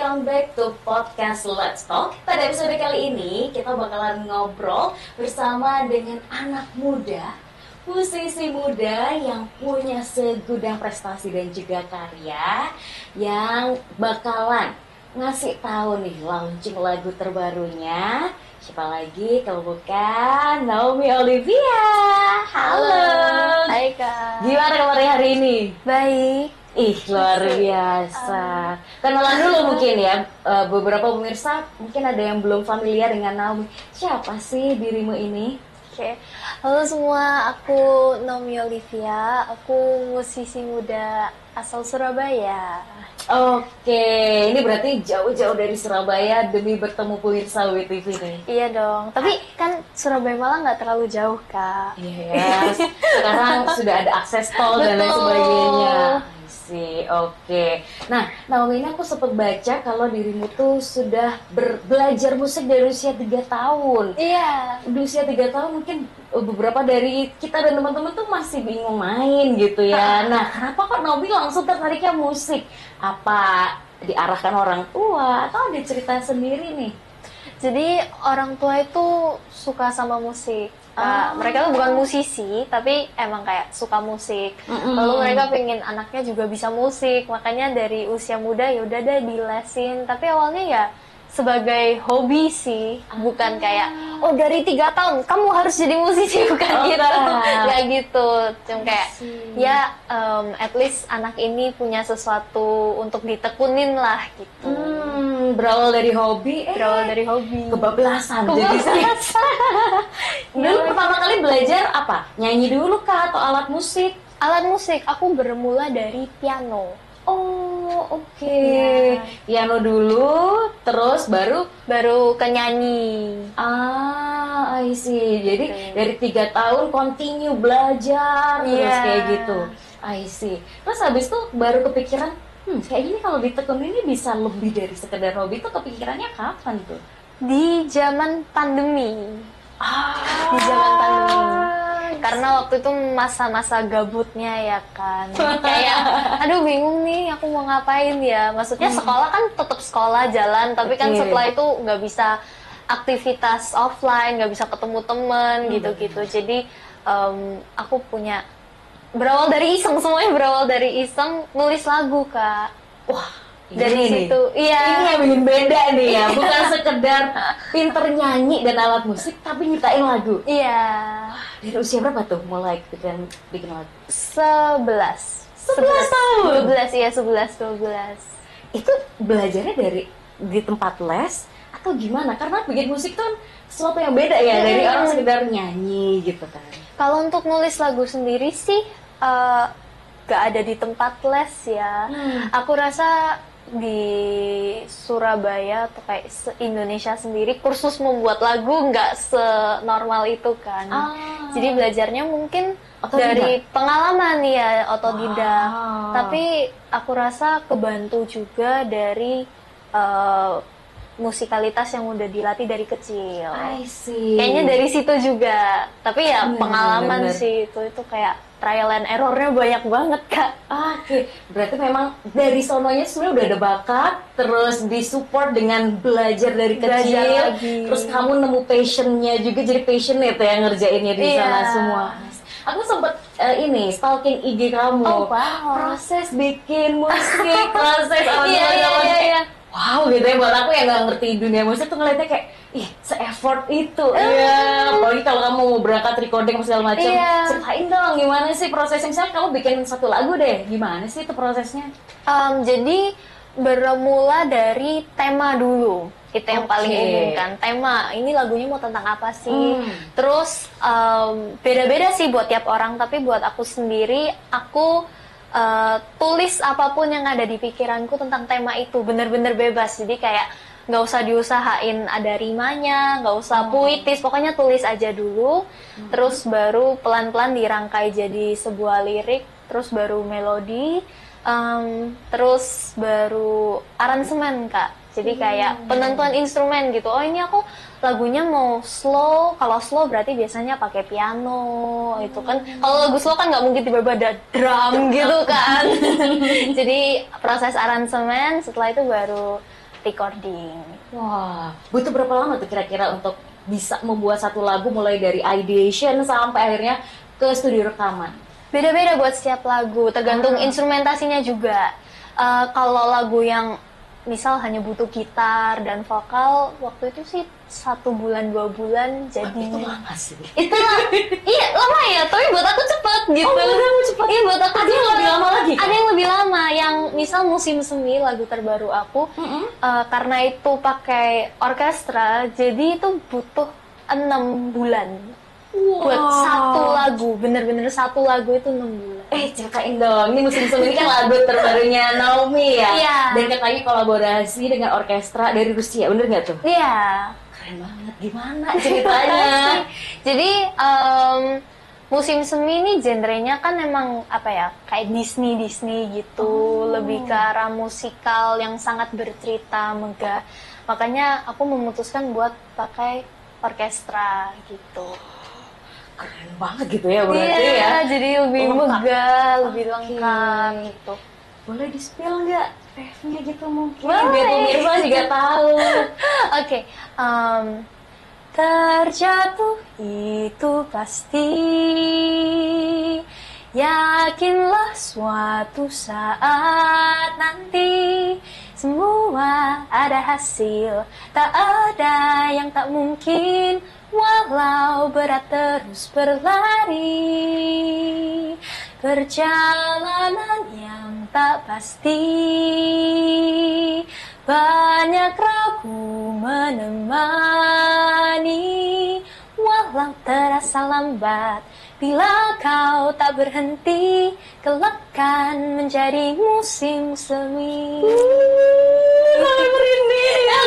welcome back to podcast Let's Talk. Pada episode kali ini kita bakalan ngobrol bersama dengan anak muda, musisi muda yang punya segudang prestasi dan juga karya, yang bakalan ngasih tahu nih launching lagu terbarunya. Siapa lagi kalau bukan Naomi Olivia. Halo. Hai Kak. Gimana kabarnya hari ini? Baik. Ih, luar biasa. Kenalan dulu mungkin ya, beberapa pemirsa mungkin ada yang belum familiar dengan Naomi. Siapa sih dirimu ini? Oke. Halo semua, aku Naomi Olivia. Aku musisi muda asal Surabaya. Oke, ini berarti jauh-jauh dari Surabaya demi bertemu pemirsa WTV nih. Iya dong, tapi kan Surabaya malah nggak terlalu jauh Kak. Iya ya, sekarang sudah ada akses tol dan lain sebagainya. Oke. Nah, Naomi, ini aku sempat baca kalau dirimu tuh sudah belajar musik dari usia 3 tahun. Iya. Di usia 3 tahun mungkin beberapa dari kita dan teman-teman tuh masih bingung main gitu ya. Nah, kenapa kok Naomi langsung tertariknya musik? Apa diarahkan orang tua atau ada cerita sendiri nih? Jadi orang tua itu suka sama musik. Mereka tuh bukan musisi, tapi emang kayak suka musik. Lalu mereka pengen anaknya juga bisa musik, makanya dari usia muda ya udah deh dilesin. Tapi awalnya ya sebagai hobi sih, bukan kayak dari 3 tahun kamu harus jadi musisi, bukan gitu, nggak gitu. Cuma kayak ya at least anak ini punya sesuatu untuk ditekunin lah gitu. Berawal dari hobi, kebablasan. Jadi dulu pertama kali belajar apa? Nyanyi dulu kah atau alat musik? Alat musik, aku bermula dari piano. Oh, oke. Yeah. Piano dulu, terus baru ke nyanyi. I see. Jadi dari 3 tahun continue belajar terus kayak gitu. I see. Terus habis itu baru kepikiran, kayak gini kalau ditekun ini bisa lebih dari sekedar hobi. Itu kepikirannya kapan tuh? Di zaman pandemi. Di zaman pandemi. Karena waktu itu masa-masa gabutnya ya kan. Kayak aduh bingung nih aku mau ngapain ya. Maksudnya sekolah kan tetap sekolah jalan, tapi kan setelah itu nggak bisa aktivitas offline, nggak bisa ketemu temen gitu-gitu. Jadi aku punya berawal dari iseng, semuanya berawal dari iseng nulis lagu Kak. Wah, dari situ, iya. Ini yang bikin beda nih ya, bukan sekedar pinter nyanyi dan alat musik, tapi nyiptain lagu. Iya. Dari usia berapa tuh mulai bikin lagu? 11 tahun? 12, iya 11-12. Itu belajarnya di tempat les atau gimana? Karena bikin musik tuh sesuatu yang beda ya, dari orang sekedar nyanyi gitu kan. Kalau untuk nulis lagu sendiri sih, gak ada di tempat les ya. Aku rasa di Surabaya atau kayak se-Indonesia sendiri kursus membuat lagu nggak senormal itu kan. Jadi belajarnya mungkin dari pengalaman ya, otodidak. Tapi aku rasa kebantu juga dari musikalitas yang udah dilatih dari kecil. I see. Kayaknya dari situ juga. Tapi ya pengalaman sih itu kayak trial and error-nya banyak banget Kak. Oke, berarti memang dari sononya sebenarnya udah ada bakat, terus disupport dengan belajar dari kecil, terus kamu nemu passion-nya juga, jadi passionate ya ngerjainnya di sana semua. Aku sempet stalking IG kamu, proses bikin musik, proses wow gitu ya, buat aku yang nggak ngerti dunia musik tuh ngeliatnya kayak se-effort itu. Apalagi kalau kamu mau berangkat recording segala macam. Ceritain dong gimana sih prosesnya, misalnya kamu bikin satu lagu deh, gimana sih itu prosesnya? Jadi bermula dari tema dulu, itu yang paling umum kan, tema ini lagunya mau tentang apa sih. Terus beda-beda sih buat tiap orang, tapi buat aku sendiri aku tulis apapun yang ada di pikiranku tentang tema itu, bener-bener bebas. Jadi kayak nggak usah diusahain ada rimanya, nggak usah puitis, pokoknya tulis aja dulu. Terus baru pelan-pelan dirangkai jadi sebuah lirik, terus baru melodi, terus baru aransemen Kak. Jadi kayak penentuan instrumen gitu. Oh ini aku lagunya mau slow. Kalau slow berarti biasanya pakai piano itu kan. Kalau lagu slow kan nggak mungkin tiba-tiba ada drum gitu kan. Jadi proses aransemen, setelah itu baru recording. Wah, butuh berapa lama tuh kira-kira untuk bisa membuat satu lagu mulai dari ideation sampai akhirnya ke studio rekaman? Beda-beda buat setiap lagu, tergantung instrumentasinya juga. Kalau lagu yang misal hanya butuh gitar dan vokal, waktu itu sih 1 bulan 2 bulan jadi. Itu lama sih. Itu iya lama ya, tapi buat aku cepet gitu. Oh, kamu cepet. Iya buat aku Ada yang lebih lama lagi? Ada yang lebih lama, yang misal Musim Semi lagu terbaru aku, karena itu pakai orkestra, jadi itu butuh 6 bulan. Buat satu lagu, bener-bener satu lagu itu 6 bulan. Ceritain dong, ini Musim Semi ini kan lagu terbarunya Naomi ya? Iya. Dan katanya kolaborasi dengan orkestra dari Rusia, bener nggak tuh? Iya. Keren banget, gimana ceritanya? Jadi Musim Semi ini genrenya kan emang apa ya, kayak Disney gitu, lebih ke arah musikal yang sangat bercerita, megah. Makanya aku memutuskan buat pakai orkestra gitu. Keren banget gitu ya berarti ya? Iya, jadi lebih Lengkap. megah, lebih lengkap gitu. Boleh di-spill nggak refnya gitu mungkin? Boleh. Biar pemirsa juga tahu. Oke, terjatuh itu pasti, yakinlah suatu saat nanti semua ada hasil, tak ada yang tak mungkin, walau berat terus berlari. Perjalanan yang tak pasti, banyak ragu menemani, walau terasa lambat, bila kau tak berhenti, kelak kan menjadi musim semi. Sampai merinding ya,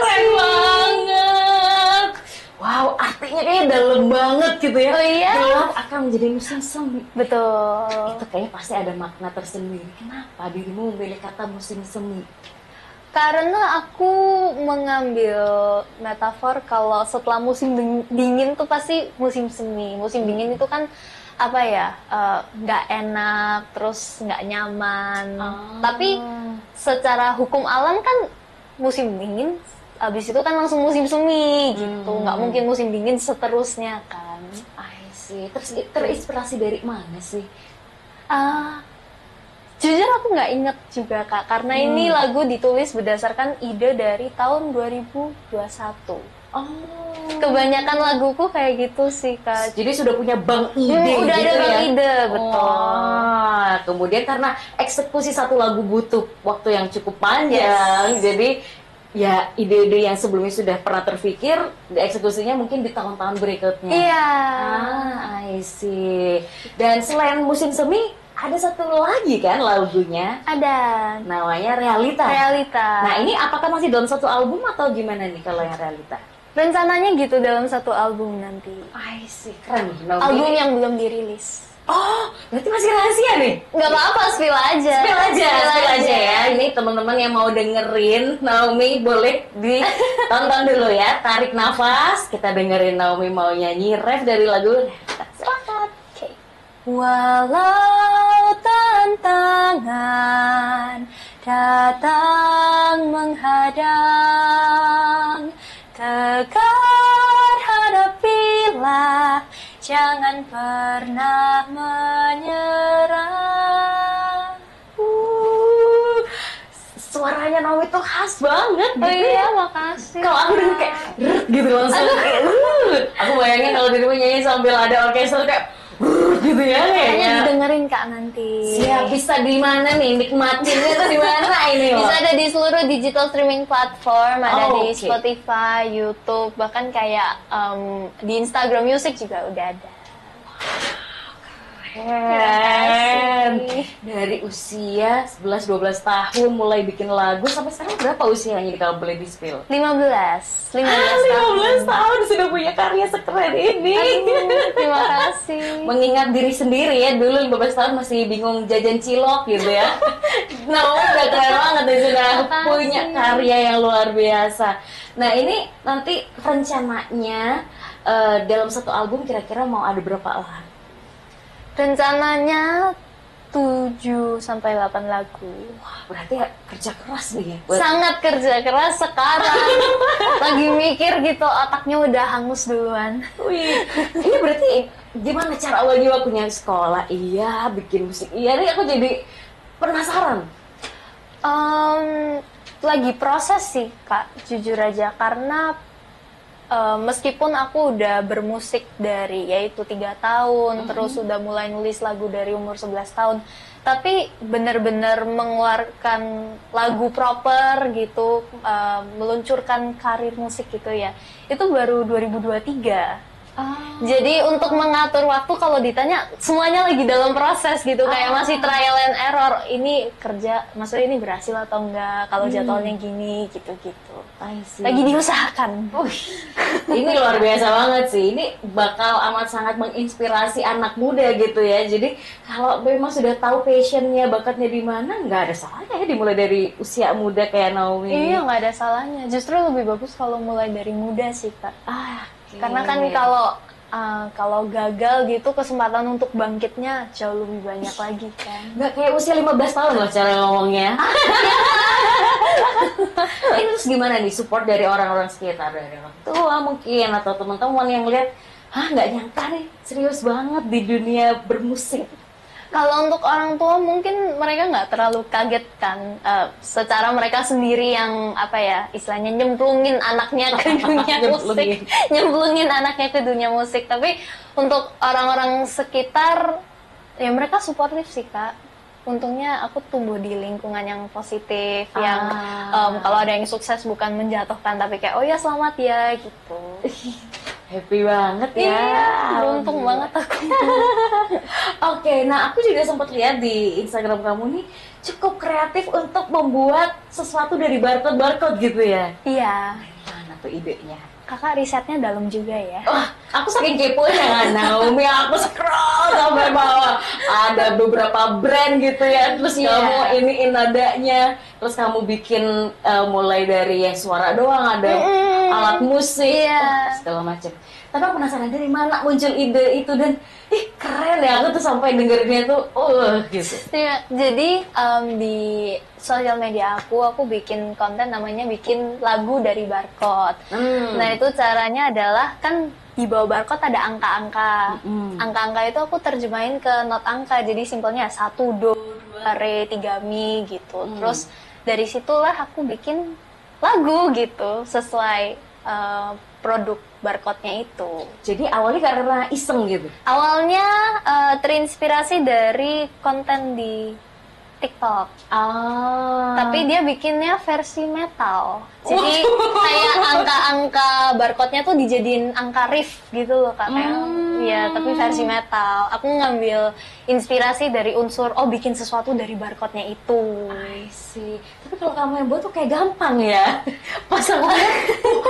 keren banget. Wow, artinya kayaknya dalam banget gitu ya. Oh iya? Kelak akan menjadi musim semi. Betul. Itu kayaknya pasti ada makna tersendiri. Kenapa dirimu memilih kata musim semi? Karena aku mengambil metafor kalau setelah musim dingin tuh pasti musim semi. Musim dingin itu kan apa ya, nggak enak, terus nggak nyaman. Tapi secara hukum alam kan musim dingin, abis itu kan langsung musim semi gitu. Nggak mungkin musim dingin seterusnya kan. I see. Terus terinspirasi dari mana sih? Jujur aku nggak inget juga Kak, karena ini lagu ditulis berdasarkan ide dari tahun 2021. Oh. Kebanyakan laguku kayak gitu sih Kak. Jadi sudah punya bank ide Udah gitu ada bank ya? ide, betul. Kemudian karena eksekusi satu lagu butuh waktu yang cukup panjang, jadi ya ide-ide yang sebelumnya sudah pernah terpikir, eksekusinya mungkin di tahun-tahun berikutnya. Iya. I see. Dan selain musim semi, ada satu lagi kan lagunya? Ada. Namanya Realita. Realita. Nah ini apakah masih dalam satu album atau gimana nih kalau yang Realita? Rencananya gitu dalam satu album nanti. I see, keren. Album yang belum dirilis. Oh, berarti masih rahasia nih? Nggak apa-apa, spill aja. Spill aja ya. Ini teman-teman yang mau dengerin Naomi boleh ditonton dulu ya. Tarik nafas, kita dengerin Naomi mau nyanyi ref dari lagu. Silakan. Okay. Walau tantangan datang menghadang, tegar hadapilah, jangan pernah menyerah. Suaranya Naomi tuh khas banget gitu. Oh iya, makasih. Kalau aku denger kayak gitu langsung. Aku bayangin kalau dirimu nyanyi sambil ada orkestra kayak gitu ya Kayaknya kayaknya. didengerin Kak nanti. Siap, bisa di mana nih? Nikmatinnya tuh di mana ini loh? Bisa ada di seluruh digital streaming platform, ada di oke. Spotify, YouTube, bahkan kayak di Instagram Music juga udah ada. Keren. kasih. Dari usia 11-12 tahun mulai bikin lagu sampai sekarang berapa usianya kalau boleh di-spill? 15 tahun. 15 tahun sudah punya karya sekeren ini. Aduh, terima kasih. Mengingat diri sendiri ya, dulu 15 tahun masih bingung jajan cilok gitu ya. Nah, udah keren banget ya, sudah Makasih. punya karya yang luar biasa. Nah, ini nanti rencananya dalam satu album kira-kira mau ada berapa lagu? Rencananya 7 sampai 8 lagu. Wah, berarti ya kerja keras nih ya. Sangat kerja keras sekarang. Lagi mikir gitu, otaknya udah hangus duluan. Wih, ini berarti gimana cara awalnya waktunya sekolah? Iya, bikin musik. Iya, nih aku jadi penasaran. Lagi proses sih Kak, jujur aja, karena meskipun aku udah bermusik dari yaitu 3 tahun, terus udah mulai nulis lagu dari umur 11 tahun, tapi benar-benar mengeluarkan lagu proper gitu, meluncurkan karir musik gitu ya, itu baru 2023. Jadi untuk mengatur waktu, kalau ditanya semuanya lagi dalam proses gitu, kayak masih trial and error. Ini kerja, maksudnya ini berhasil atau enggak, kalau jadwalnya gini gitu-gitu. Lagi diusahakan. Ini luar biasa banget sih. Ini bakal amat sangat menginspirasi anak muda gitu ya. Jadi kalau memang sudah tahu passionnya, bakatnya di mana, nggak ada salahnya ya dimulai dari usia muda kayak Naomi. Iya, nggak ada salahnya. Justru lebih bagus kalau mulai dari muda sih Kak. Karena kan kalau gagal gitu, kesempatan untuk bangkitnya jauh lebih banyak lagi kan. Nggak kayak usia 15 tahun loh cara ngomongnya. Ini terus gimana nih support dari orang-orang sekitar, dari orang tua mungkin atau teman-teman yang lihat, nggak nyangka nih serius banget di dunia bermusik. Kalau untuk orang tua mungkin mereka nggak terlalu kaget kan, secara mereka sendiri yang istilahnya nyemplungin anaknya ke dunia musik, nyemplungin anaknya ke dunia musik. Tapi untuk orang-orang sekitar ya mereka suportif sih Kak. Untungnya aku tumbuh di lingkungan yang positif, yang kalau ada yang sukses bukan menjatuhkan, tapi kayak oh ya selamat ya gitu. Happy banget ya. Iya, beruntung banget aku. Oke, nah aku juga sempat lihat di Instagram kamu nih cukup kreatif untuk membuat sesuatu dari barcode gitu ya. Iya. Mana tuh idenya? Kakak risetnya dalam juga ya. Aku saking keponya kan Naomi, aku scroll sampai bawah. Ada beberapa brand gitu ya, terus kamu iniin nadanya, terus kamu bikin mulai dari yang suara doang, ada alat musik, segala macam. Tapi aku penasaran dari mana muncul ide itu, dan keren ya, aku tuh sampai dengerinnya tuh gitu. Ya, jadi di sosial media aku bikin konten namanya bikin lagu dari barcode. Nah itu caranya adalah kan di bawah barcode ada angka-angka. Angka-angka itu aku terjemahin ke not angka, jadi simpelnya 1 do, 2 re, 3 mi gitu. Terus dari situlah aku bikin lagu gitu sesuai produk barcode-nya itu. Jadi awalnya karena iseng gitu? Awalnya terinspirasi dari konten di TikTok. Tapi dia bikinnya versi metal. Jadi kayak angka-angka barcode-nya tuh dijadiin angka riff gitu loh Kak. Ya, tapi versi metal. Aku ngambil inspirasi dari unsur bikin sesuatu dari barcode-nya itu. I see. Tapi kalau kamu yang buat tuh kayak gampang ya. Pasangannya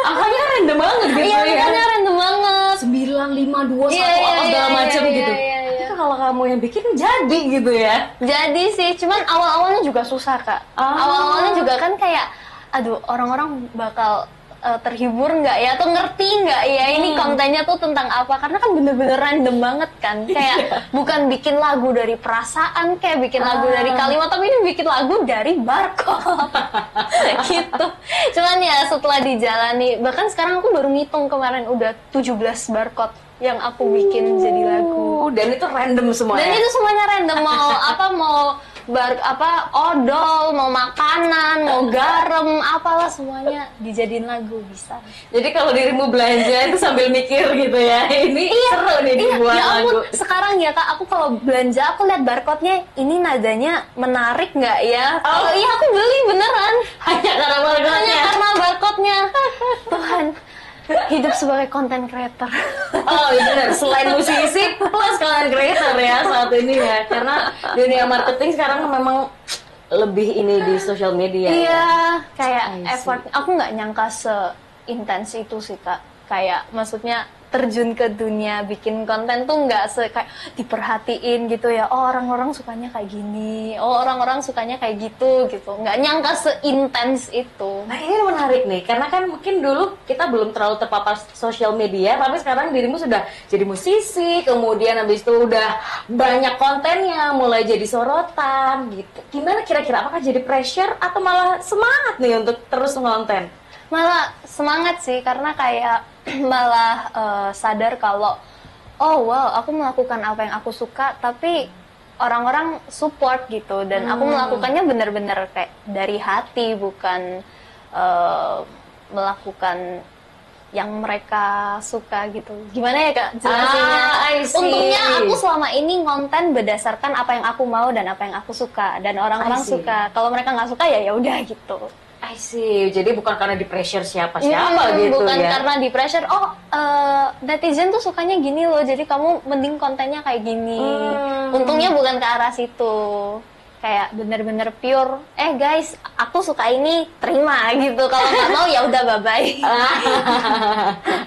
angkanya random banget gitu ya. Iya, angkanya random banget. 9, 5, 2, 1 apa segala macam gitu. Tapi kalau kamu yang bikin jadi gitu ya. Jadi sih, cuman awal-awalnya juga susah Kak. Awal-awalnya juga kan kayak aduh, orang-orang bakal terhibur nggak ya, atau ngerti nggak ya ini kontennya tuh tentang apa, karena kan bener-bener random banget kan, kayak bukan bikin lagu dari perasaan, kayak bikin lagu dari kalimat, tapi ini bikin lagu dari barcode gitu. Cuman ya setelah dijalani, bahkan sekarang aku baru ngitung kemarin udah 17 barcode yang aku bikin jadi lagu. Dan itu random semuanya? Dan itu semuanya random, mau odol, mau makanan, mau garam, apalah semuanya dijadiin lagu bisa. Jadi kalau dirimu belanja itu sambil mikir gitu ya, ini seru nih dibuat lagu. Sekarang ya Kak, aku kalau belanja aku lihat barcode-nya, ini nadanya menarik nggak ya? Kalau iya aku beli beneran. Hanya karena barcode-nya? Hanya karena barcode-nya. Tuhan, hidup sebagai content creator. Iya benar, selain musisi plus content creator ya saat ini ya, karena dunia marketing sekarang memang lebih ini di sosial media. Iya, kayak effort. Aku nggak nyangka seintens itu sih Kak. Kayak maksudnya terjun ke dunia bikin konten tuh nggak kayak diperhatiin gitu ya. Oh orang-orang sukanya kayak gini, oh orang-orang sukanya kayak gitu. Nggak nyangka seintens itu. Nah ini menarik nih, karena kan mungkin dulu kita belum terlalu terpapar sosial media, tapi sekarang dirimu sudah jadi musisi, kemudian habis itu udah banyak kontennya, mulai jadi sorotan gitu. Gimana kira-kira, apakah jadi pressure atau malah semangat nih untuk terus ngonten? Malah semangat sih, karena kayak malah sadar kalau oh wow, aku melakukan apa yang aku suka, tapi orang-orang support gitu, dan aku melakukannya benar-benar kayak dari hati, bukan melakukan yang mereka suka gitu. Gimana ya Kak jelasinnya? Untungnya aku selama ini konten berdasarkan apa yang aku mau dan apa yang aku suka, dan orang-orang suka. Kalau mereka nggak suka ya udah gitu. I see. Jadi bukan karena di pressure siapa-siapa gitu bukan ya? Karena di pressure, netizen tuh sukanya gini loh, jadi kamu mending kontennya kayak gini. Untungnya bukan ke arah situ. Kayak bener-bener pure, guys, aku suka ini, terima gitu. Kalau nggak mau ya udah bye-bye.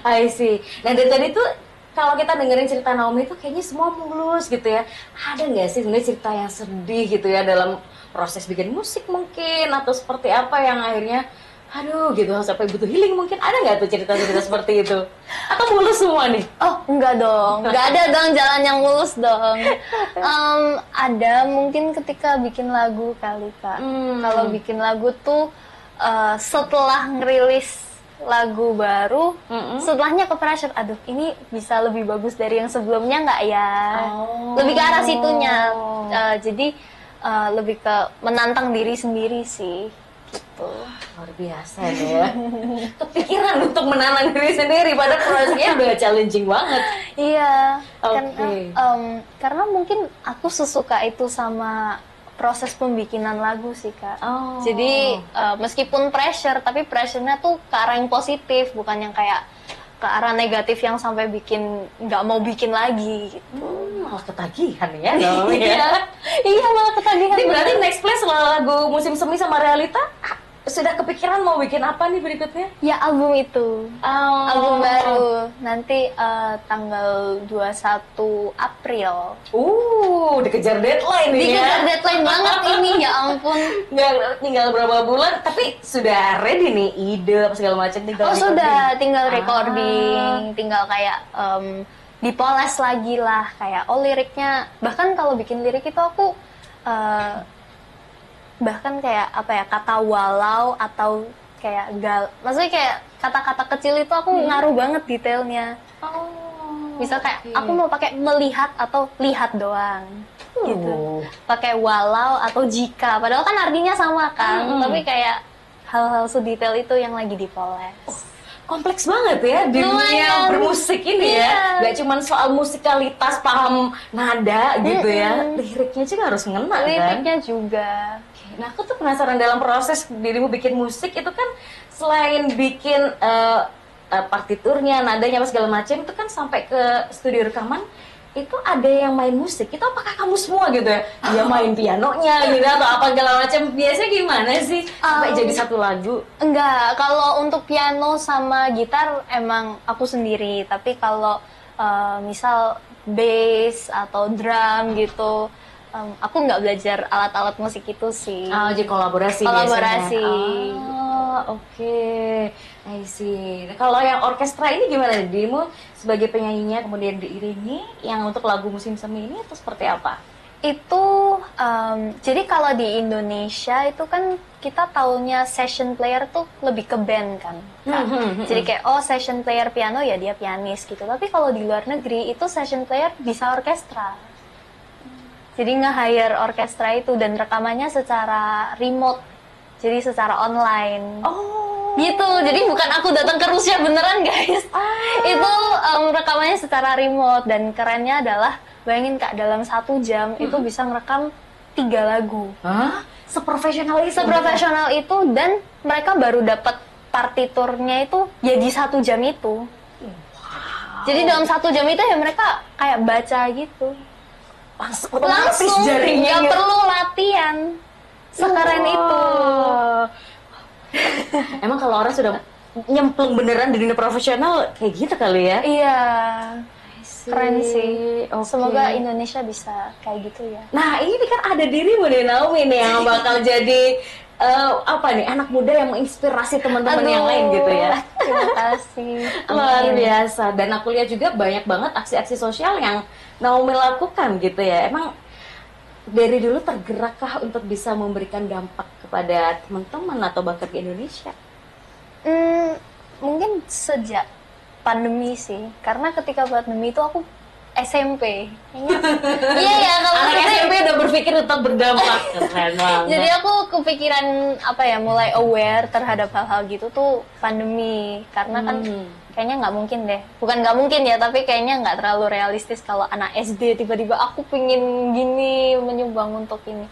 I see. Nah dari tadi tuh, kalau kita dengerin cerita Naomi itu kayaknya semua mulus gitu ya. Ada nggak sih sebenarnya cerita yang sedih gitu ya dalam proses bikin musik mungkin, atau seperti apa yang akhirnya aduh gitu sampai butuh healing mungkin? Ada nggak tuh cerita-cerita seperti itu? Atau mulus semua nih? Oh enggak dong, nggak ada dong jalan yang mulus dong. Ada mungkin ketika bikin lagu kali Kak. Kalau bikin lagu tuh setelah ngerilis lagu baru, setelahnya ke pressure, aduh ini bisa lebih bagus dari yang sebelumnya nggak ya? Lebih ke arah situnya. Jadi lebih ke menantang diri sendiri sih gitu. Luar biasa ya. Kepikiran untuk menantang diri sendiri pada prosesnya udah challenging banget. Iya. Karena mungkin aku sesuka itu sama proses pembikinan lagu sih Kak. Jadi meskipun pressure, tapi pressure-nya tuh ke arah yang positif, bukan yang kayak ke arah negatif yang sampai bikin nggak mau bikin lagi gitu. Malah ketagihan ya dong ya. Iya malah ketagihan. Ini berarti next play setelah lagu Musim Semi sama Realita, sudah kepikiran mau bikin apa nih berikutnya? Ya album itu. Album baru nanti tanggal 21 April. Dikejar deadline nih ya. Dikejar deadline banget ini, ya ampun. Nggak tinggal berapa bulan, tapi sudah ready nih ide apa segala macam, tinggal recording. Sudah, tinggal recording, tinggal kayak dipoles lagi lah, kayak liriknya. Bahkan kalau bikin lirik itu aku bahkan kayak apa ya, kata walau atau kayak maksudnya kayak kata-kata kecil itu aku ngaruh banget detailnya. Misal kayak aku mau pakai melihat atau lihat doang gitu, pakai walau atau jika, padahal kan artinya sama kan, tapi kayak hal-hal sedetail itu yang lagi dipoles. Kompleks banget ya dunia bermusik ini ya. Gak cuma soal musikalitas, paham nada gitu ya, liriknya juga harus ngena kan. Liriknya juga. Nah aku tuh penasaran, dalam proses dirimu bikin musik itu kan selain bikin partiturnya, nadanya apa segala macam, itu kan sampai ke studio rekaman itu ada yang main musik. Itu apakah kamu semua gitu ya? Dia main pianonya gitu atau apa segala macam? Biasanya gimana sih sampai jadi satu lagu? Enggak, kalau untuk piano sama gitar emang aku sendiri. Tapi kalau misal bass atau drum gitu, aku nggak belajar alat-alat musik itu sih. Jadi kolaborasi Kolaborasi. Oke. I see. Kalau yang orkestra ini gimana? Dirimu sebagai penyanyinya kemudian diiringi yang untuk lagu Musim Semi ini atau seperti apa? Itu jadi kalau di Indonesia itu kan kita taunya session player tuh lebih ke band kan. Jadi kayak session player piano ya dia pianis gitu. Tapi kalau di luar negeri itu session player bisa orkestra. Jadi nge-hire orkestra itu dan rekamannya secara remote. Jadi secara online. Gitu, jadi bukan aku datang ke Rusia beneran guys. Itu rekamannya secara remote, dan kerennya adalah bayangin Kak, dalam 1 jam itu bisa merekam 3 lagu. Seprofesional itu? Seprofesional itu, dan mereka baru dapat partiturnya itu ya di 1 jam itu. Jadi dalam 1 jam itu ya mereka kayak baca gitu. Langsung nggak perlu latihan. Sekeren itu. Emang kalau orang sudah nyemplung beneran di dunia profesional kayak gitu kali ya? Iya, keren sih. Oke. Semoga Indonesia bisa kayak gitu ya. Nah ini kan ada dirimu nih Naomi nih yang bakal jadi apa nih anak muda yang menginspirasi teman-teman yang lain gitu ya. Terima kasih. Luar Amin. biasa. Dan aku lihat juga banyak banget aksi-aksi sosial yang Naomi lakukan gitu ya. Emang dari dulu tergerakkah untuk bisa memberikan dampak kepada teman-teman atau bahkan ke Indonesia? Mungkin sejak pandemi sih, karena ketika pandemi itu aku SMP. Iya ya, kalau Anak kita- SMP udah berpikir untuk berdampak. Keren banget. Jadi aku kepikiran apa ya, mulai aware terhadap hal-hal gitu tuh pandemi, karena kan kayaknya nggak mungkin deh, bukan nggak mungkin ya, tapi kayaknya nggak terlalu realistis kalau anak SD tiba-tiba aku pingin gini menyumbang untuk ini.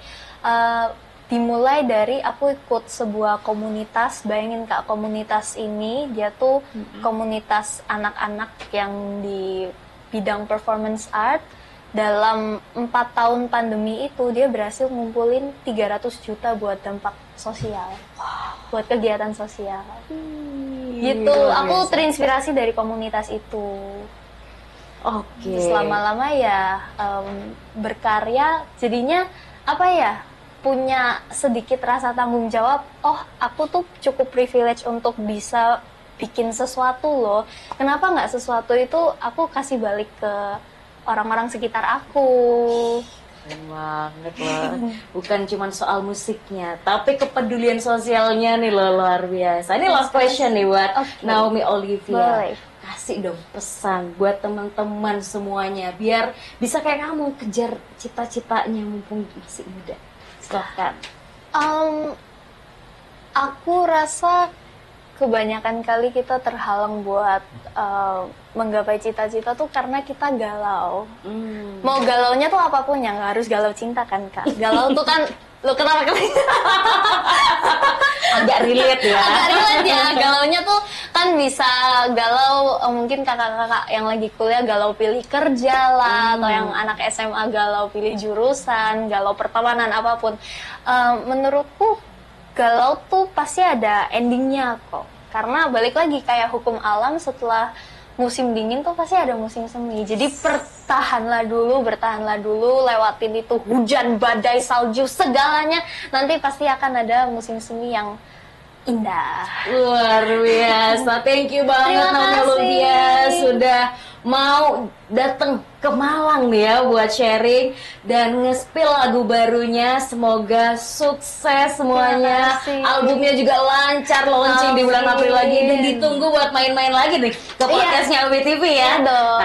Dimulai dari aku ikut sebuah komunitas, bayangin Kak, komunitas ini dia tuh komunitas anak-anak yang di bidang performance art. Dalam 4 tahun pandemi itu dia berhasil ngumpulin 300 juta buat dampak sosial, buat kegiatan sosial. Gitu, luar aku biasa. terinspirasi dari komunitas itu. Oke. Terus lama-lama ya berkarya, jadinya apa ya, punya sedikit rasa tanggung jawab. Oh, aku tuh cukup privilege untuk bisa bikin sesuatu loh. Kenapa nggak sesuatu itu aku kasih balik ke orang-orang sekitar aku. Keren banget loh. Bukan cuma soal musiknya, tapi kepedulian sosialnya nih loh, luar biasa. Ini last question nih buat Oke. Naomi Olivia. Boleh. Kasih dong pesan buat teman-teman semuanya biar bisa kayak kamu kejar cita-citanya mumpung masih muda. Silahkan. Aku rasa kebanyakan kali kita terhalang buat menggapai cita-cita tuh karena kita galau. Mau galaunya tuh apapun ya, nggak harus galau cinta kan Kak. Galau tuh kan, lo kenapa Agak relate ya. agak relate ya, galaunya tuh kan bisa galau, mungkin kakak-kakak yang lagi kuliah galau pilih kerja lah, atau yang anak SMA galau pilih jurusan, galau pertemanan apapun. Menurutku galau tuh pasti ada endingnya kok, karena balik lagi kayak hukum alam, setelah musim dingin tuh pasti ada musim semi. Jadi bertahanlah dulu, lewatin itu hujan, badai, salju, segalanya. Nanti pasti akan ada musim semi yang indah. Luar biasa. Thank you banget Terima Naomi kasih. Olivia sudah mau datang ke Malang nih ya buat sharing dan nge-spill lagu barunya. Semoga sukses semuanya. Terima kasih. Albumnya juga lancar launching di bulan April lagi dan Amin. ditunggu buat main-main lagi nih ke Iya. podcastnya OBTV ya. Iya dong.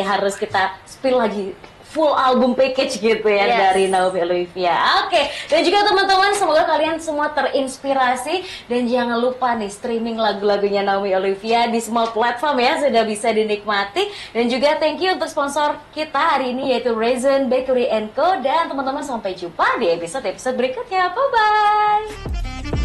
Harus kita spill lagi full album package gitu ya Yes. dari Naomi Olivia. Oke, dan juga teman-teman semoga kalian semua terinspirasi dan jangan lupa nih streaming lagu-lagunya Naomi Olivia di semua platform ya, sudah bisa dinikmati. Dan juga thank you untuk sponsor kita hari ini yaitu Raisin Bakery Co. Dan teman-teman sampai jumpa di episode berikutnya. Bye bye.